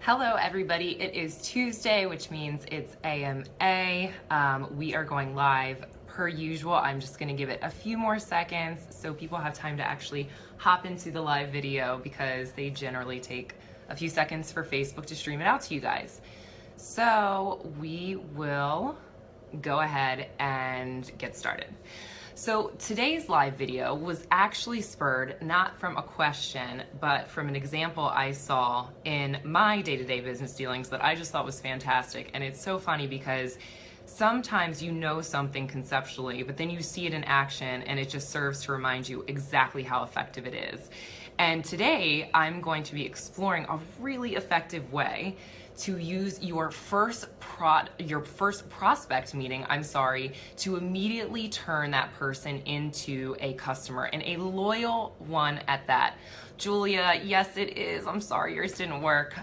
Hello everybody, it is Tuesday, which means it's AMA. We are going live per usual. I'm just gonna give it a few more seconds so people have time to actually hop into the live video because they generally take a few seconds for Facebook to stream it out to you guys. So we will go ahead and get started. So today's live video was actually spurred not from a question, but from an example I saw in my day-to-day business dealings that I just thought was fantastic. And it's so funny because sometimes you know something conceptually, but then you see it in action and it just serves to remind you exactly how effective it is. And today I'm going to be exploring a really effective way to use your first prospect meeting, to immediately turn that person into a customer, and a loyal one at that. Julia, yes it is. I'm sorry yours didn't work.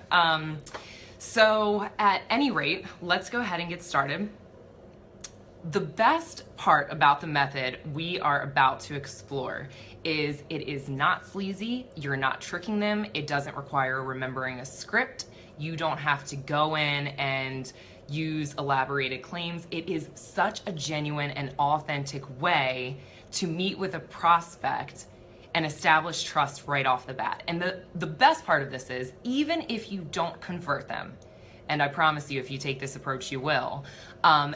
So at any rate, let's go ahead and get started. The best part about the method we are about to explore is it is not sleazy. You're not tricking them. It doesn't require remembering a script. You don't have to go in and use elaborated claims. It is such a genuine and authentic way to meet with a prospect and establish trust right off the bat. And the best part of this is, even if you don't convert them, and I promise you if you take this approach you will,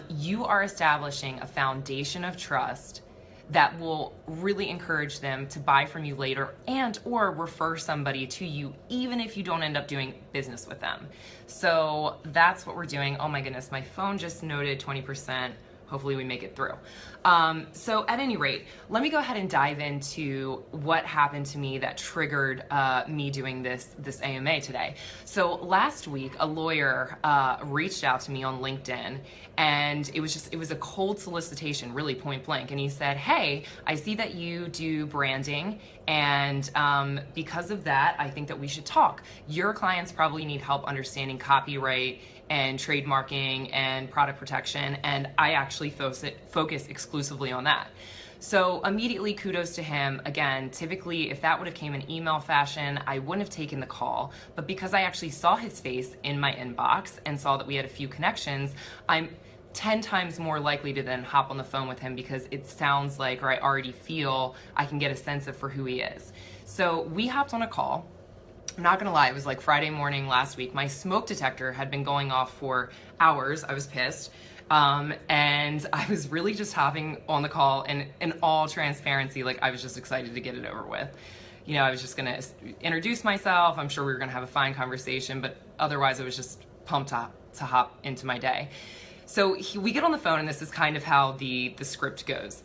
you are establishing a foundation of trust that will really encourage them to buy from you later and or refer somebody to you, even if you don't end up doing business with them. So that's what we're doing. Oh my goodness, my phone just noted 20%. Hopefully we make it through. So at any rate, let me go ahead and dive into what happened to me that triggered me doing this AMA today. So last week, a lawyer reached out to me on LinkedIn, and it was a cold solicitation, really point blank. And he said, hey, I see that you do branding, and because of that, I think that we should talk. Your clients probably need help understanding copyright and trademarking and product protection, and I actually focus exclusively on that. So immediately kudos to him. Again, typically if that would have came in email fashion, I wouldn't have taken the call, but because I actually saw his face in my inbox and saw that we had a few connections, I'm 10 times more likely to then hop on the phone with him because it sounds like, or I already feel, I can get a sense of for who he is. So we hopped on a call. I'm not gonna lie, it was like Friday morning last week. My smoke detector had been going off for hours. I was pissed. And I was really just hopping on the call, and in all transparency, like I was just excited to get it over with. You know, I was just gonna introduce myself. I'm sure we were gonna have a fine conversation, but otherwise I was just pumped to hop into my day. So we get on the phone, and this is kind of how the script goes.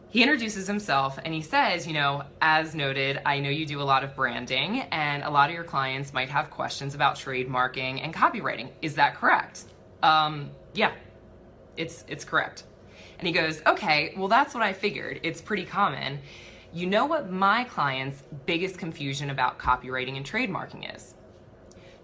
He introduces himself and he says, you know, as noted, I know you do a lot of branding and a lot of your clients might have questions about trademarking and copywriting. Is that correct? Yeah, it's correct. And he goes, okay, well, that's what I figured. It's pretty common. You know what my client's biggest confusion about copywriting and trademarking is?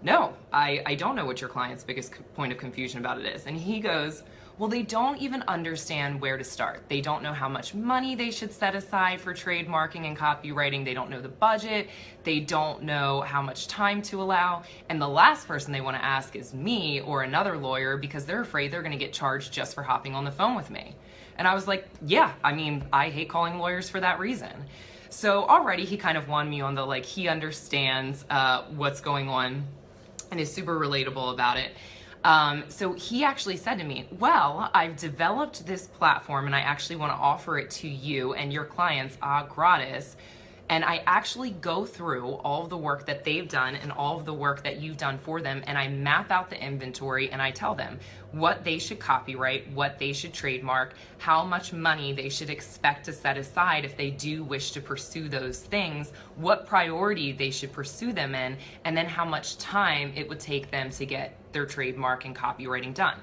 No, I don't know what your client's biggest point of confusion about it is. And he goes, well, they don't even understand where to start. They don't know how much money they should set aside for trademarking and copywriting. They don't know the budget. They don't know how much time to allow. And the last person they want to ask is me or another lawyer because they're afraid they're going to get charged just for hopping on the phone with me. And I was like, yeah, I mean, I hate calling lawyers for that reason. So already he kind of won me on the, like, he understands what's going on and is super relatable about it. So he actually said to me, well, I've developed this platform and I actually want to offer it to you and your clients gratis. And I actually go through all of the work that they've done and all of the work that you've done for them. And I map out the inventory and I tell them what they should copyright, what they should trademark, how much money they should expect to set aside if they do wish to pursue those things, what priority they should pursue them in, and then how much time it would take them to get their trademark and copywriting done.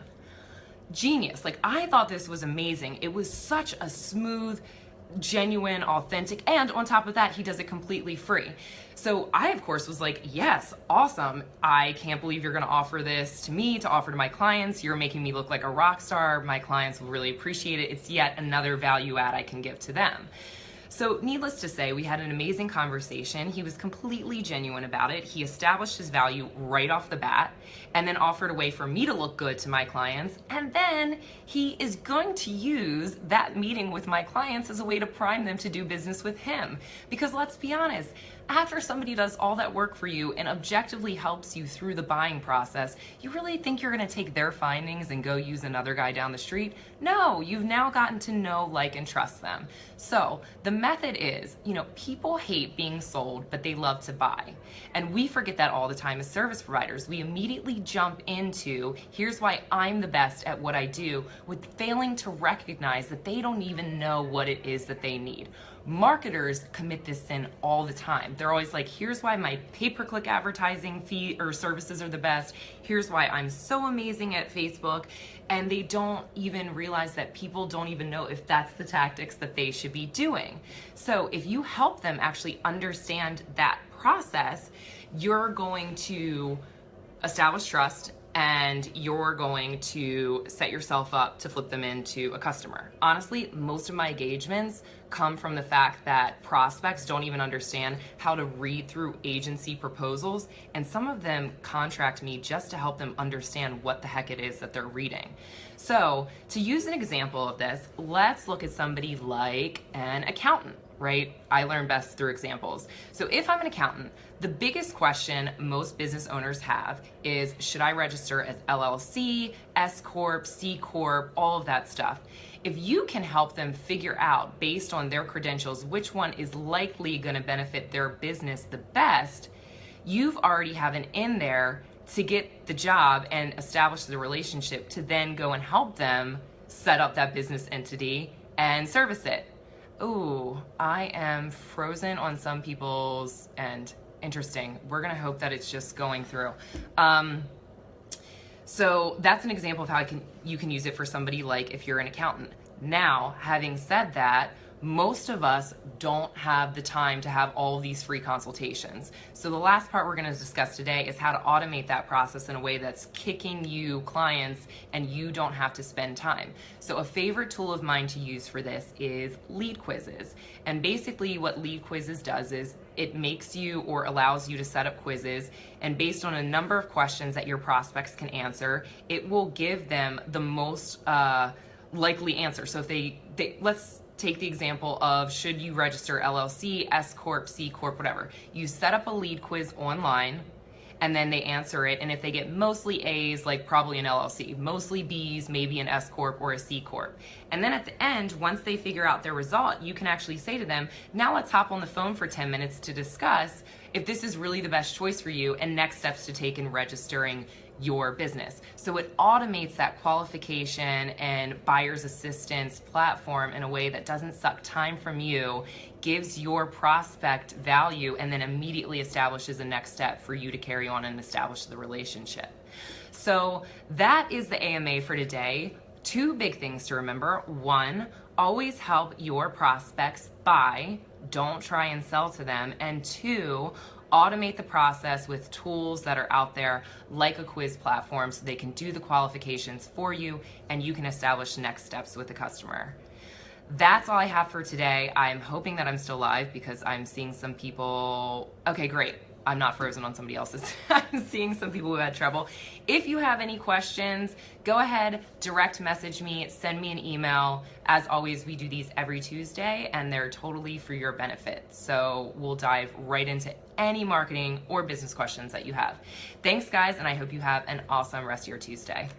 Genius. Like, I thought this was amazing. It was such a smooth, genuine, authentic, and on top of that, he does it completely free. So I, of course, was like, yes, awesome. I can't believe you're gonna offer this to me, to offer to my clients. You're making me look like a rock star. My clients will really appreciate it. It's yet another value add I can give to them. So needless to say, we had an amazing conversation. He was completely genuine about it. He established his value right off the bat and then offered a way for me to look good to my clients. And then he is going to use that meeting with my clients as a way to prime them to do business with him. Because let's be honest, after somebody does all that work for you and objectively helps you through the buying process, you really think you're going to take their findings and go use another guy down the street? No, you've now gotten to know, like, and trust them. So the method is, people hate being sold, but they love to buy. And we forget that all the time as service providers. We immediately jump into, here's why I'm the best at what I do, with failing to recognize that they don't even know what it is that they need. Marketers commit this sin all the time. They're always like, here's why my pay-per-click advertising fee or services are the best. Here's why I'm so amazing at Facebook. And they don't even realize that people don't even know if that's the tactics that they should be doing. So if you help them actually understand that process, you're going to establish trust and you're going to set yourself up to flip them into a customer. Honestly, most of my engagements come from the fact that prospects don't even understand how to read through agency proposals, and some of them contract me just to help them understand what the heck it is that they're reading. So to use an example of this, let's look at somebody like an accountant, right? I learn best through examples. So if I'm an accountant, the biggest question most business owners have is, should I register as LLC, S Corp, C Corp, all of that stuff? If you can help them figure out, based on their credentials, which one is likely going to benefit their business the best, you've already have an in there to get the job and establish the relationship to then go and help them set up that business entity and service it. Ooh, I am frozen on some people's end. Interesting. We're going to hope that it's just going through. So that's an example of how you can use it for somebody like if you're an accountant. Now, having said that, most of us don't have the time to have all of these free consultations. So the last part we're going to discuss today is how to automate that process in a way that's kicking you clients and you don't have to spend time. So a favorite tool of mine to use for this is lead quizzes. And basically what lead quizzes does is it makes you or allows you to set up quizzes, and based on a number of questions that your prospects can answer, it will give them the most likely answer. So if let's take the example of, should you register LLC, S Corp, C Corp, whatever. You set up a lead quiz online and then they answer it. And if they get mostly A's, like probably an LLC, mostly B's, maybe an S Corp or a C Corp. And then at the end, once they figure out their result, you can actually say to them, now let's hop on the phone for 10 minutes to discuss if this is really the best choice for you and next steps to take in registering your business. So it automates that qualification and buyer's assistance platform in a way that doesn't suck time from you, gives your prospect value, and then immediately establishes a next step for you to carry on and establish the relationship. So that is the AMA for today. Two big things to remember. One, always help your prospects buy. Don't try and sell to them. And two, automate the process with tools that are out there like a quiz platform so they can do the qualifications for you and you can establish next steps with the customer. That's all I have for today. I'm hoping that I'm still live because I'm seeing some people. Okay, great. I'm not frozen on somebody else's. I'm seeing some people who had trouble. If you have any questions, go ahead, direct message me, send me an email. As always, we do these every Tuesday and they're totally for your benefit. So we'll dive right into any marketing or business questions that you have. Thanks guys, and I hope you have an awesome rest of your Tuesday.